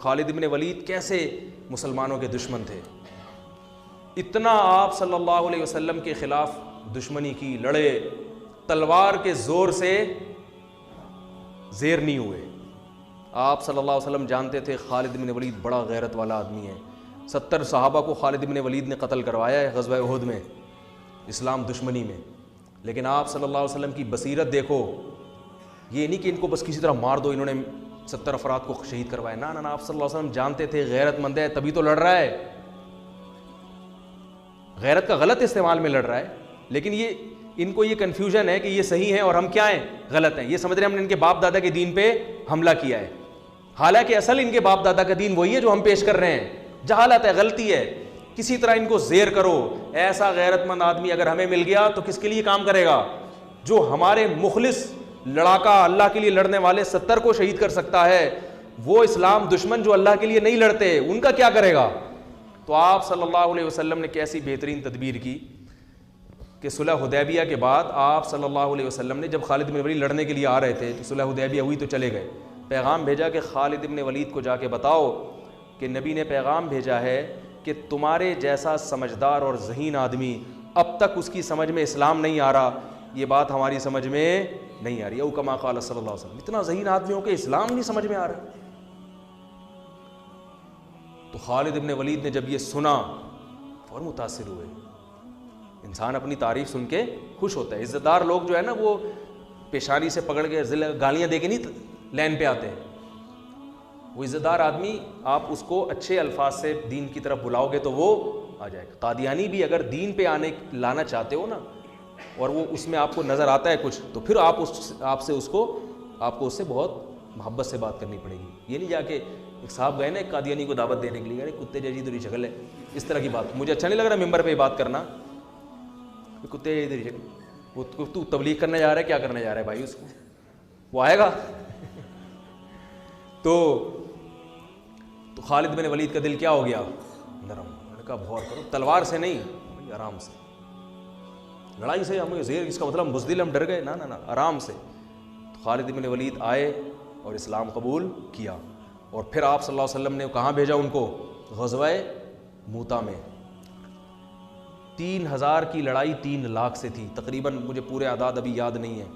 خالد بن ولید کیسے مسلمانوں کے دشمن تھے، اتنا آپ صلی اللہ علیہ وسلم کے خلاف دشمنی کی، لڑے، تلوار کے زور سے زیر نہیں ہوئے۔ آپ صلی اللہ علیہ وسلم جانتے تھے خالد بن ولید بڑا غیرت والا آدمی ہے، 70 صحابہ کو خالد بن ولید نے قتل کروایا ہے غزوہ احد میں، اسلام دشمنی میں، لیکن آپ صلی اللہ علیہ وسلم کی بصیرت دیکھو، یہ نہیں کہ ان کو بس کسی طرح مار دو، انہوں نے 70 افراد کو شہید کروایا، نہ نہ، آپ صلی اللہ علیہ وسلم جانتے تھے غیرت مند ہے تبھی تو لڑ رہا ہے، غیرت کا غلط استعمال میں لڑ رہا ہے، لیکن یہ ان کو یہ کنفیوژن ہے کہ یہ صحیح ہے اور ہم کیا ہیں، غلط ہیں، یہ سمجھ رہے ہیں ہم نے ان کے باپ دادا کے دین پہ حملہ کیا ہے، حالانکہ اصل ان کے باپ دادا کا دین وہی ہے جو ہم پیش کر رہے ہیں، جہالت ہے، غلطی ہے، کسی طرح ان کو زیر کرو۔ ایسا غیرت مند آدمی اگر ہمیں مل گیا تو کس کے لیے کام کرے گا؟ جو ہمارے مخلص لڑاکا اللہ کے لیے لڑنے والے 70 کو شہید کر سکتا ہے، وہ اسلام دشمن جو اللہ کے لیے نہیں لڑتے ان کا کیا کرے گا؟ تو آپ صلی اللہ علیہ وسلم نے کیسی بہترین تدبیر کی کہ صلح حدیبیہ کے بعد آپ صلی اللہ علیہ وسلم نے جب خالد بن ولید لڑنے کے لیے آ رہے تھے تو صلح حدیبیہ ہوئی تو چلے گئے، پیغام بھیجا کہ خالد بن ولید کو جا کے بتاؤ کہ نبی نے پیغام بھیجا ہے کہ تمہارے جیسا سمجھدار اور ذہین آدمی اب تک اس کی سمجھ میں اسلام نہیں آ رہا، یہ بات ہماری سمجھ میں نہیں آ رہی، او کما قال صلی اللہ علیہ وسلم، اتنا ذہین آدمی ہو کہ اسلام نہیں سمجھ میں آ رہا۔ تو خالد بن ولید نے جب یہ سنا فوراً متاثر ہوئے۔ انسان اپنی تعریف سن کے خوش ہوتا ہے، عزت دار لوگ جو ہے نا وہ پیشانی سے پکڑ کے گالیاں دے کے نہیں لین پہ آتے، وہ عزت دار آدمی آپ اس کو اچھے الفاظ سے دین کی طرف بلاؤ گے تو وہ آ جائے گا۔ قادیانی بھی اگر دین پہ لانا چاہتے ہو نا اور وہ اس میں آپ کو نظر آتا ہے کچھ تو پھر آپ کو اس سے بہت محبت سے بات کرنی پڑے گی، یہ نہیں جا کے ایک صاحب گئے نا ایک قادیانی کو دعوت دینے کے لیے، ارے کتے جیسی تیری شکل ہے، اس طرح کی بات مجھے اچھا نہیں لگ رہا ممبر پہ بات کرنا، کتے جیسی تیری شکل، وہ تو تبلیغ کرنے جا رہا ہے، کیا کرنے جا رہا ہے بھائی، اس کو وہ آئے گا۔ تو خالد بن ولید کا دل کیا ہو گیا؟ نرم، انہوں نے کہا غور کرو، تلوار سے نہیں، آرام سے، لڑائی سے ہمیں زیر، اس کا مطلب بزدل ہم ڈر گئے، نہ نہ نہ، آرام سے۔ تو خالد بن ولید آئے اور اسلام قبول کیا، اور پھر آپ صلی اللہ علیہ وسلم نے کہاں بھیجا ان کو؟ غزوہ موتا میں۔ 3000 کی لڑائی 3 لاکھ سے تھی تقریباً، مجھے پورے اعداد ابھی یاد نہیں ہیں،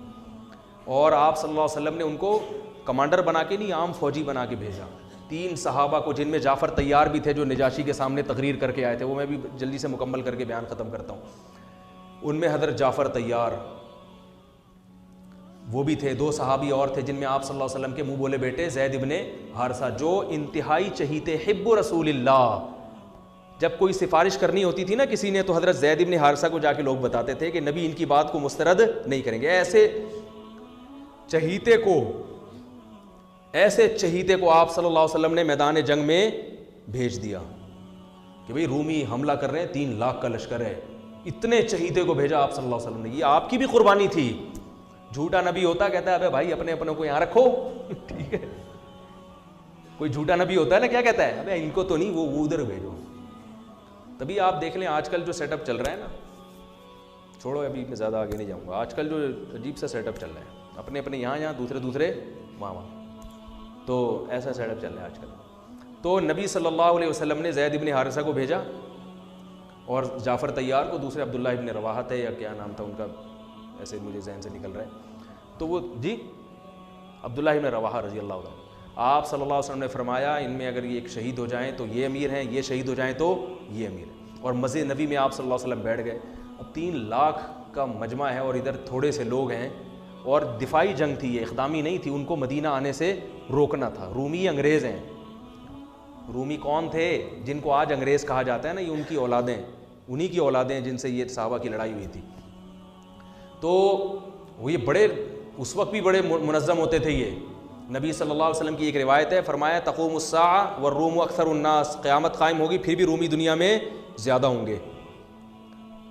اور آپ صلی اللہ علیہ وسلم نے ان کو کمانڈر بنا کے نہیں، عام فوجی بنا کے بھیجا۔ 3 صحابہ کو، جن میں جعفر طیار بھی تھے جو نجاشی کے سامنے تقریر کر کے آئے تھے، وہ میں بھی جلدی سے مکمل کر کے بیان ختم کرتا ہوں، ان میں حضرت جعفر طیار وہ بھی تھے، 2 صحابی اور تھے جن میں آپ صلی اللہ علیہ وسلم کے منہ بولے بیٹے زید ابن حارثہ، جو انتہائی چہیتے حب رسول اللہ، جب کوئی سفارش کرنی ہوتی تھی نا کسی نے تو حضرت زید ابن حارثہ کو جا کے لوگ بتاتے تھے کہ نبی ان کی بات کو مسترد نہیں کریں گے۔ ایسے چہیتے کو آپ صلی اللہ علیہ وسلم نے میدان جنگ میں بھیج دیا کہ بھئی رومی حملہ کر رہے ہیں، 3 لاکھ کا لشکر ہے، اتنے چہیتے کو بھیجا آپ صلی اللہ علیہ وسلم نے، یہ آپ کی بھی قربانی تھی۔ جھوٹا نبی ہوتا کہتا ہے ابے بھائی اپنے اپنوں کو یہاں رکھو، ٹھیک ہے، کوئی جھوٹا نبی ہوتا ہے نا کیا کہتا ہے، ابے ان کو تو نہیں، وہ ادھر بھیجو۔ تبھی آپ دیکھ لیں آج کل جو سیٹ اپ چل رہا ہے نا، چھوڑو ابھی میں زیادہ آگے نہیں جاؤں گا، آج کل جو عجیب سا سیٹ اپ چل رہا ہے، اپنے اپنے یہاں دوسرے وہاں، تو ایسا سیٹ اپ چل رہا ہے آج کل۔ تو نبی صلی اللہ علیہ وسلم نے زید ابن حارثہ کو بھیجا اور جعفر طیار کو، دوسرے عبداللہ ابن رواحہ تھے یا کیا نام تھا ان کا، ایسے مجھے ذہن سے نکل رہا ہے، تو وہ جی عبداللہ ابن رواحہ رضی اللہ عنہ۔ آپ صلی اللہ علیہ وسلم نے فرمایا ان میں اگر یہ ایک شہید ہو جائیں تو یہ امیر ہیں، یہ شہید ہو جائیں تو یہ امیر ہیں، اور مسجد نبی میں آپ صلی اللہ علیہ وسلم بیٹھ گئے۔ اب 3 لاکھ کا مجمع ہے اور ادھر تھوڑے سے لوگ ہیں، اور دفاعی جنگ تھی، یہ اقدامی نہیں تھی، ان کو مدینہ آنے سے روکنا تھا۔ رومی انگریز ہیں، رومی کون تھے؟ جن کو آج انگریز کہا جاتا ہے نا، یہ ان کی اولادیں، انہی کی اولادیں جن سے یہ صحابہ کی لڑائی ہوئی تھی۔ تو وہ یہ بڑے اس وقت بھی بڑے منظم ہوتے تھے یہ۔ نبی صلی اللہ علیہ وسلم کی ایک روایت ہے، فرمایا تقوم الساعہ والروم اکثر الناس، قیامت قائم ہوگی پھر بھی رومی دنیا میں زیادہ ہوں گے۔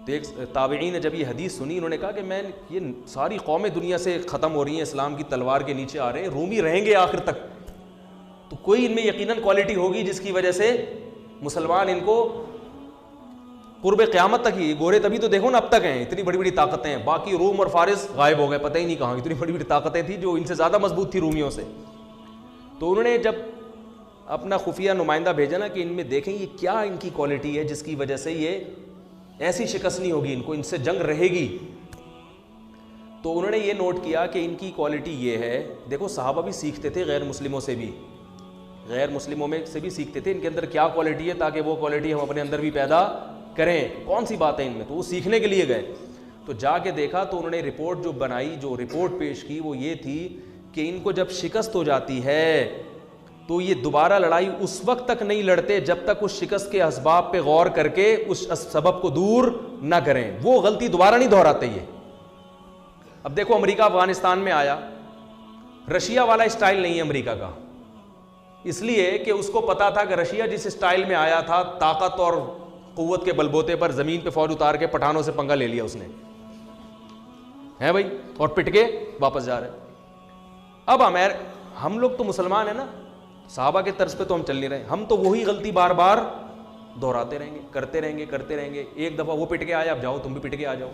تو ایک تابعین نے جب یہ حدیث سنی، انہوں نے کہا کہ میں یہ ساری قومیں دنیا سے ختم ہو رہی ہیں، اسلام کی تلوار کے نیچے آ رہے ہیں، رومی رہیں گے آخر تک، تو کوئی ان میں یقیناً کوالٹی ہوگی جس کی وجہ سے مسلمان ان کو قرب قیامت تک ہی، گورے تبھی تو دیکھو نا اب تک ہیں، اتنی بڑی بڑی طاقتیں ہیں، باقی روم اور فارس غائب ہو گئے، پتہ ہی نہیں کہاں، اتنی بڑی بڑی طاقتیں تھیں جو ان سے زیادہ مضبوط تھی رومیوں سے۔ تو انہوں نے جب اپنا خفیہ نمائندہ بھیجا نا کہ ان میں دیکھیں یہ کیا ان کی کوالٹی ہے جس کی وجہ سے یہ ایسی شکست نہیں ہوگی، ان کو ان سے جنگ رہے گی. تو انہوں نے یہ نوٹ کیا کہ ان کی کوالٹی یہ ہے. دیکھو صحابہ بھی سیکھتے تھے غیر مسلموں سے بھی، غیر مسلموں میں سے بھی سیکھتے تھے ان کے اندر کیا کوالٹی ہے، تاکہ وہ کوالٹی ہم اپنے اندر بھی پیدا کریں. کون سی بات ہے ان میں، تو وہ سیکھنے کے لیے گئے. تو جا کے دیکھا تو انہوں نے رپورٹ جو بنائی، جو رپورٹ پیش کی وہ یہ تھی کہ ان کو جب شکست ہو جاتی ہے تو یہ دوبارہ لڑائی اس وقت تک نہیں لڑتے جب تک اس شکست کے اسباب پہ غور کر کے اس سبب کو دور نہ کریں. وہ غلطی دوبارہ نہیں دہراتے یہ. اب دیکھو امریکہ افغانستان میں آیا، رشیا والا اسٹائل نہیں ہے امریکہ کا، اس لیے کہ اس کو پتا تھا کہ رشیا جس اسٹائل میں آیا تھا طاقت اور قوت کے بلبوتے پر زمین پہ فوج اتار کے پٹھانوں سے پنگا لے لیا اس نے، ہے بھائی، اور پٹ کے واپس جا رہے. اب ہم لوگ تو مسلمان ہیں نا، صحابہ کے طرز پہ تو ہم چل نہیں رہے، ہم تو وہی غلطی بار بار دہراتے رہیں گے، کرتے رہیں گے. ایک دفعہ وہ پٹ کے آیا، اب جاؤ تم بھی پٹ کے آ جاؤ.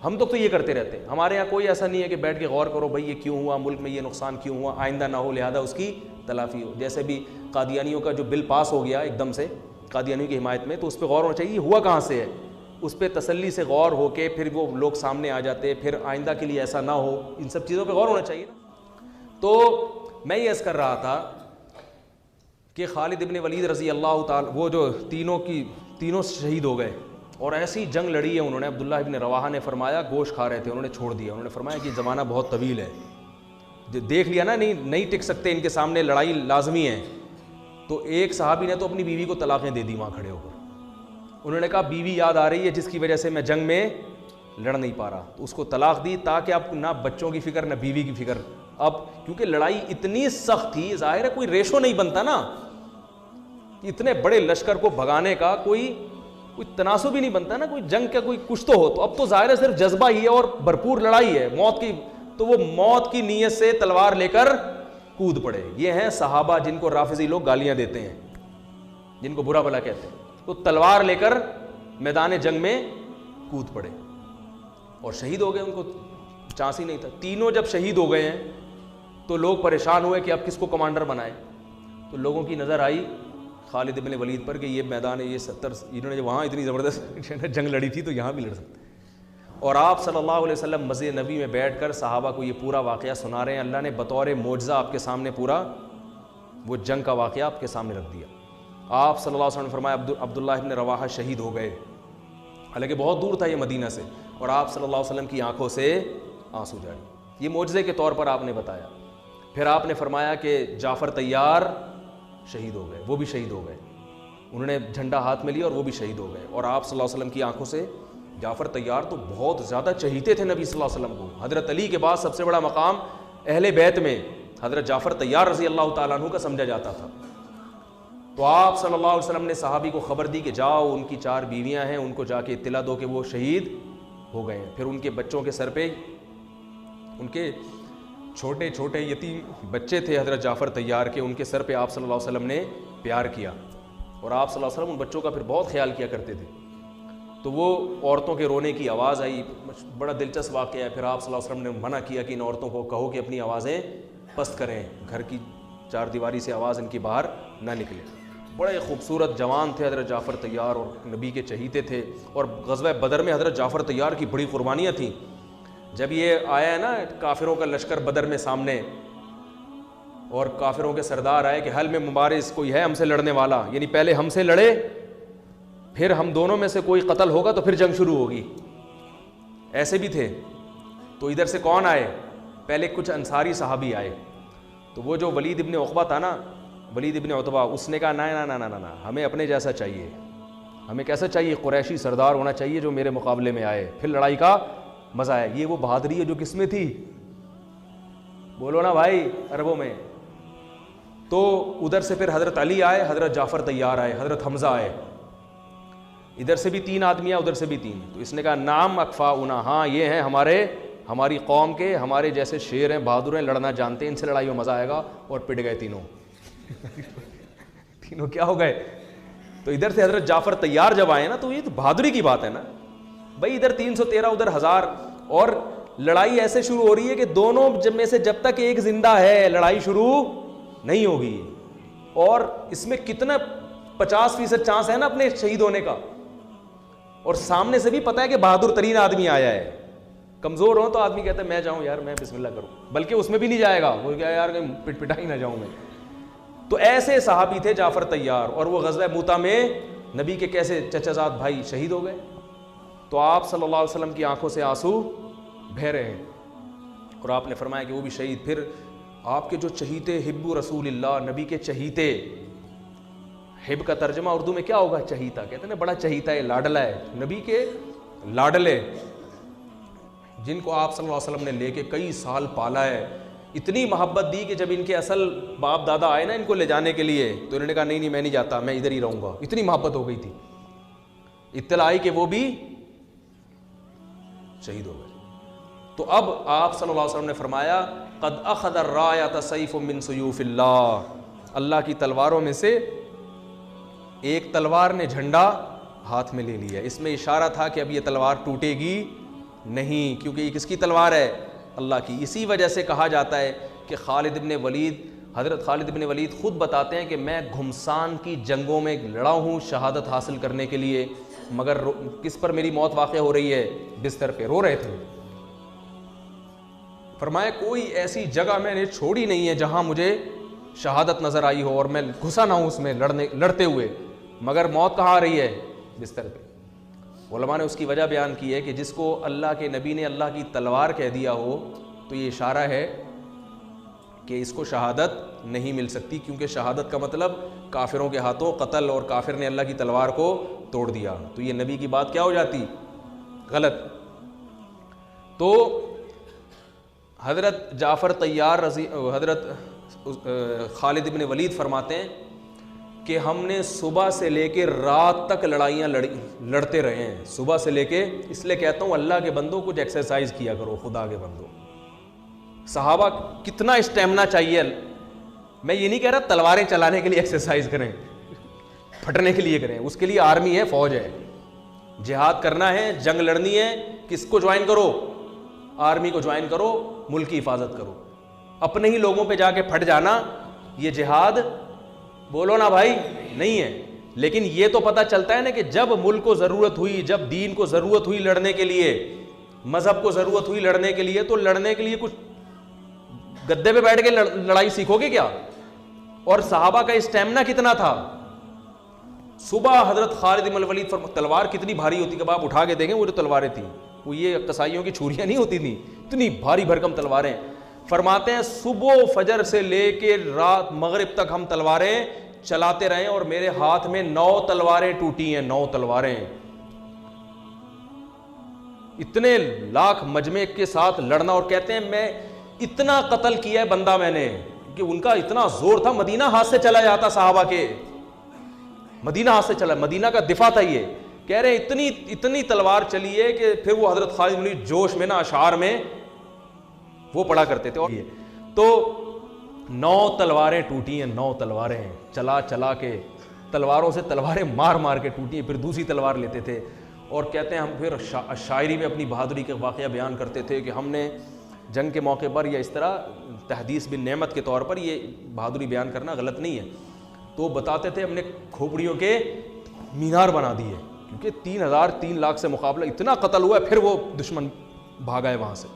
ہم تو یہ کرتے رہتے ہیں. ہمارے یہاں کوئی ایسا نہیں ہے کہ بیٹھ کے غور کرو بھائی یہ کیوں ہوا، ملک میں یہ نقصان کیوں ہوا، آئندہ نہ ہو لہذا اس کی تلافی ہو. جیسے بھی قادیانیوں کا جو بل پاس ہو گیا ایک دم سے قادیانیوں کی حمایت میں، تو اس پہ غور ہونا چاہیے یہ ہوا کہاں سے ہے، اس پہ تسلی سے غور ہو کے پھر وہ لوگ سامنے آ جاتے، پھر آئندہ کے لیے ایسا نہ ہو. ان سب چیزوں پہ غور ہونا چاہیے نا. تو میں یہ عرض کر رہا تھا کہ خالد ابن ولید رضی اللہ تعالی، وہ جو تینوں شہید ہو گئے اور ایسی جنگ لڑی ہے انہوں نے. عبداللہ ابن رواحہ نے فرمایا، گوشت کھا رہے تھے انہوں نے چھوڑ دیا، انہوں نے فرمایا کہ زمانہ بہت طویل ہے، دیکھ لیا نا نہیں ٹک سکتے، ان کے سامنے لڑائی لازمی ہے. تو ایک صحابی نے تو اپنی بیوی کو طلاقیں دے دی وہاں کھڑے ہو کر. انہوں نے کہا بیوی یاد آ رہی ہے جس کی وجہ سے میں جنگ میں لڑ نہیں پا رہا، تو اس کو طلاق دی تاکہ اب نہ بچوں کی فکر نہ بیوی کی فکر. اب کیونکہ لڑائی اتنی سخت تھی، ظاہر ہے کوئی ریشو نہیں بنتا نا، اتنے بڑے لشکر کو بھگانے کا کوئی تناسب ہی نہیں بنتا نا، کوئی جنگ کا کوئی کچھ تو ہو. تو اب تو ظاہر ہے صرف جذبہ ہی ہے اور بھرپور لڑائی ہے موت کی. تو وہ موت کی نیت سے تلوار لے کر کود پڑے. یہ ہیں صحابہ جن کو رافضی لوگ گالیاں دیتے ہیں، جن کو برا بھلا کہتے ہیں. تو تلوار لے کر میدان جنگ میں کود پڑے اور شہید ہو گئے. ان کو چانس ہی نہیں تھا. تینوں جب شہید ہو گئے ہیں تو لوگ پریشان ہوئے کہ اب کس کو کمانڈر بنائے. تو لوگوں کی نظر آئی خالد ابن ولید پر کہ یہ میدان ہے، یہ 70 انہوں نے وہاں اتنی زبردست جنگ لڑی تھی تو یہاں بھی لڑ سکتے. اور آپ صلی اللہ علیہ وسلم مسجد نبی میں بیٹھ کر صحابہ کو یہ پورا واقعہ سنا رہے ہیں. اللہ نے بطور معجزہ آپ کے سامنے پورا وہ جنگ کا واقعہ آپ کے سامنے رکھ دیا. آپ صلی اللہ علیہ وسلم نے فرمایا عبداللہ ابن رواحہ شہید ہو گئے، حالانکہ بہت دور تھا یہ مدینہ سے، اور آپ صلی اللہ علیہ وسلم کی آنکھوں سے آنسو جاری. یہ معجزے کے طور پر آپ نے بتایا. پھر آپ نے فرمایا کہ جعفر طیار شہید ہو گئے، وہ بھی شہید ہو گئے. انہوں نے جھنڈا ہاتھ میں لیا اور وہ بھی شہید ہو گئے. اور آپ صلی اللہ علیہ وسلم کی آنکھوں سے جعفر طیار تو بہت زیادہ چہیتے تھے نبی صلی اللہ علیہ وسلم کو. حضرت علی کے بعد سب سے بڑا مقام اہل بیت میں حضرت جعفر طیار رضی اللہ تعالیٰ عنہ کا سمجھا جاتا تھا. تو آپ صلی اللہ علیہ وسلم نے صحابی کو خبر دی کہ جاؤ ان کی 4 بیویاں ہیں، ان کو جا کے اطلاع دو کہ وہ شہید ہو گئے ہیں. پھر ان کے بچوں کے سر پہ ان کے چھوٹے چھوٹے یتیم بچے تھے حضرت جعفر طیار کے، ان کے سر پہ آپ صلی اللہ علیہ وسلم نے پیار کیا. اور آپ صلی اللہ علیہ وسلم ان بچوں کا پھر بہت خیال کیا کرتے تھے. تو وہ عورتوں کے رونے کی آواز آئی، بڑا دلچسپ واقعہ ہے. پھر آپ صلی اللہ علیہ وسلم نے منع کیا کہ ان عورتوں کو کہو کہ اپنی آوازیں پست کریں، گھر کی 4 دیواری سے آواز ان کی باہر نہ نکلے. بڑے خوبصورت جوان تھے حضرت جعفر طیار اور نبی کے چہیتے تھے. اور غزوہ بدر میں حضرت جعفر طیار کی بڑی قربانیاں تھیں. جب یہ آیا ہے نا کافروں کا لشکر بدر میں سامنے، اور کافروں کے سردار آئے کہ حل میں مبارز کوئی ہے ہم سے لڑنے والا، یعنی پہلے ہم سے لڑے پھر ہم دونوں میں سے کوئی قتل ہوگا تو پھر جنگ شروع ہوگی. ایسے بھی تھے. تو ادھر سے کون آئے؟ پہلے کچھ انصاری صحابی آئے. تو وہ جو ولید ابن عقبہ تھا نا، ولید ابن عتبہ، اس نے کہا نہ ہمیں اپنے جیسا چاہیے. ہمیں کیسا چاہیے؟ قریشی سردار ہونا چاہیے جو میرے مقابلے میں آئے، پھر لڑائی کا مزہ آئے. یہ وہ بہادری ہے جو کس میں تھی؟ بولو نا بھائی، عربوں میں. تو ادھر سے پھر حضرت علی آئے، حضرت جعفر طیار آئے، حضرت حمزہ آئے. ادھر سے بھی 3 آدمی ادھر سے بھی 3. تو اس نے کہا نام اکفاؤنا، ہاں یہ ہیں ہماری قوم کے، ہمارے جیسے شیر ہیں، بہادر ہیں، لڑنا جانتے ہیں، ان سے لڑائی میں مزہ آئے گا. اور پٹ گئے تینوں. تینوں کیا ہو گئے؟ تو ادھر سے حضرت جعفر طیار جب آئے نا تو یہ تو بہادری کی بات ہے نا بھائی. ادھر 313 ادھر 1000، اور لڑائی ایسے شروع ہو رہی ہے کہ دونوں میں سے جب تک ایک زندہ ہے لڑائی شروع نہیں ہوگی. اور اس میں کتنا 50% چانس ہے نا اپنے شہید ہونے کا, اور سامنے سے بھی پتا ہے کہ بہادر ترین آدمی آیا ہے. کمزور ہو تو آدمی کہتا ہے میں جاؤں یار, میں بسم اللہ کروں, بلکہ اس میں بھی نہیں جائے گا, وہ کیا یار پٹ پٹا ہی نہ جاؤں میں. تو ایسے صحابی تھے جعفر طیار, اور وہ غزوہ موتا میں نبی کے کیسے چچا زاد بھائی شہید ہو گئے. تو آپ صلی اللہ علیہ وسلم کی آنکھوں سے آنسو بہہ رہے ہیں, اور آپ نے فرمایا کہ وہ بھی شہید. پھر آپ کے جو چہیتے حب رسول اللہ, نبی کے چہیتے, حب کا ترجمہ اردو میں کیا ہوگا؟ چہیتا. کہتے ہیں نا بڑا چہیتا ہے, لاڈلا ہے, نبی کے لاڈلے جن کو آپ صلی اللہ علیہ وسلم نے لے کے کئی سال پالا ہے, اتنی محبت دی کہ جب ان کے اصل باپ دادا آئے نا ان کو لے جانے کے لیے, تو انہوں نے کہا نہیں نہیں میں نہیں جاتا, میں ادھر ہی رہوں گا. اتنی محبت ہو گئی تھی. اطلاع آئی کہ وہ بھی شہید ہو گئے. تو اب آپ صلی اللہ علیہ وسلم نے فرمایا قد اخذ الرایۃ سیف من سیوف اللہ, اللہ کی تلواروں میں سے ایک تلوار نے جھنڈا ہاتھ میں لے لیا. اس میں اشارہ تھا کہ اب یہ تلوار ٹوٹے گی نہیں, کیونکہ یہ کس کی تلوار ہے؟ اللہ کی. اسی وجہ سے کہا جاتا ہے کہ خالد ابن ولید, حضرت خالد ابن ولید خود بتاتے ہیں کہ میں گھمسان کی جنگوں میں لڑا ہوں شہادت حاصل کرنے کے لیے, مگر کس پر میری موت واقع ہو رہی ہے؟ بستر پہ رو رہے تھے. فرمایا کوئی ایسی جگہ میں نے چھوڑی نہیں ہے جہاں مجھے شہادت نظر آئی ہو اور میں گھسا نہ ہوں اس میں لڑتے ہوئے, مگر موت کہاں آ رہی ہے؟ بستر پہ. علماء نے اس کی وجہ بیان کی ہے کہ جس کو اللہ کے نبی نے اللہ کی تلوار کہہ دیا ہو تو یہ اشارہ ہے کہ اس کو شہادت نہیں مل سکتی, کیونکہ شہادت کا مطلب کافروں کے ہاتھوں قتل, اور کافر نے اللہ کی تلوار کو توڑ دیا, تو یہ نبی کی بات کیا ہو جاتی؟ غلط. تو حضرت جعفر طیار حضرت خالد ابن ولید فرماتے ہیں کہ ہم نے صبح سے لے کے رات تک لڑائیاں لڑتے رہے ہیں, صبح سے لے کے. اس لیے کہتا ہوں اللہ کے بندوں کچھ ایکسرسائز کیا کرو, خدا کے بندوں. صحابہ کتنا اسٹیمنا چاہیے. میں یہ نہیں کہہ رہا تلواریں چلانے کے لیے ایکسرسائز کریں, پھٹنے کے لیے کریں, اس کے لیے آرمی ہے, فوج ہے. جہاد کرنا ہے, جنگ لڑنی ہے, کس کو جوائن کرو؟ آرمی کو جوائن کرو, ملک کی حفاظت کرو. اپنے ہی لوگوں پہ جا کے پھٹ جانا یہ جہاد بولو نا بھائی نہیں ہے. لیکن یہ تو پتہ چلتا ہے نا کہ جب ملک کو ضرورت ہوئی, جب دین کو ضرورت ہوئی لڑنے کے لیے, مذہب کو ضرورت ہوئی لڑنے کے لیے, تو لڑنے کے لیے کچھ گدے پہ بیٹھ کے لڑائی سیکھو گے کیا؟ اور صحابہ کا اسٹیمنا کتنا تھا. صبح حضرت خالد بن الولید تلوار کتنی بھاری ہوتی کہ آپ اٹھا کے دیکھیں, وہ جو تلواریں تھیں وہ یہ قصائیوں کی چھریاں نہیں ہوتی تھیں, اتنی بھاری بھرکم تلواریں. فرماتے ہیں صبح فجر سے لے کے رات مغرب تک ہم تلواریں چلاتے رہے, اور میرے ہاتھ میں 9 تلواریں ٹوٹی ہیں, 9 تلواریں. اتنے لاکھ مجمع کے ساتھ لڑنا, اور کہتے ہیں میں اتنا قتل کیا ہے بندہ میں نے کہ ان کا اتنا زور تھا, مدینہ ہاتھ سے چلا جاتا صحابہ کے, مدینہ ہاتھ سے چلا, مدینہ کا دفاع تھا یہ. کہہ رہے ہیں اتنی تلوار چلی ہے کہ پھر وہ حضرت خالد بن جوش میں نا اشعار میں وہ پڑھا کرتے تھے. اور تو 9 تلواریں ٹوٹی ہیں, 9 تلواریں چلا چلا کے, تلواروں سے تلواریں مار مار کے ٹوٹی ہیں, پھر دوسری تلوار لیتے تھے. اور کہتے ہیں ہم پھر شاعری میں اپنی بہادری کے واقعہ بیان کرتے تھے کہ ہم نے جنگ کے موقع پر یا اس طرح تحدیث بن نعمت کے طور پر یہ بہادری بیان کرنا غلط نہیں ہے. تو بتاتے تھے ہم نے کھوپڑیوں کے مینار بنا دیے, کیونکہ 3 لاکھ سے مقابلہ اتنا قتل ہوا ہے, پھر وہ دشمن بھاگا ہے وہاں سے.